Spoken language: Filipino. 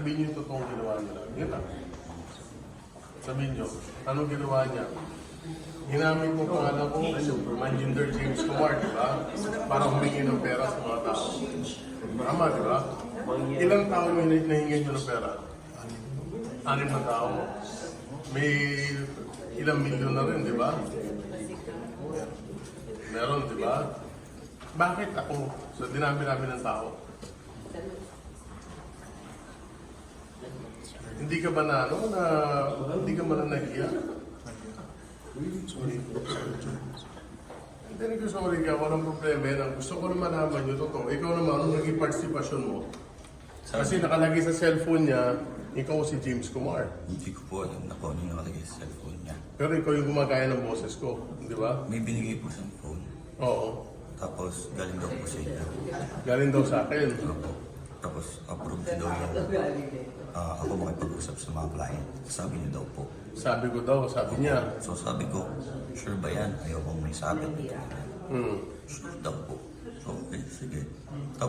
Sabihin niyo yung totoong ginawa nila. Yun lang. Sabihin niyo, anong ginawa niya? Ginamit mo pangalan ko, Manjinder James Kumar, di ba? Para humingi ng pera sa mga tao. Tama, di ba? Ilang tao yung nahingi nyo ng pera? 6 na tao. May ilang milyon na rin, di ba? Meron, di ba? Bakit ako sa dinami-rami ng tao? Hindi ka ba na, ano, na, hindi ka ba na nahiya? Sorry. Hindi ko sorry ka, walang problema yan. Gusto ko naman naman yung totoo. Ikaw naman, anong naging participation mo? Kasi nakalagay sa cellphone niya, ikaw si James Kumar. Hindi ko po alam na kung ano yung nakalagay sa cellphone niya. Pero ikaw yung gumagaya ng boses ko, di ba? May binigay po siyang phone. Oo. Tapos galing daw po sa inyo. Galing daw sa akin. Opo. Tapos approved daw yung ako makipag-usap sa mga client. Sabi niya daw po. Sabi ko daw, sabi niya. So sabi ko, sure ba yan? Ayaw kong may sabit. Hmm. Sure daw po. So okay, sige. Tapos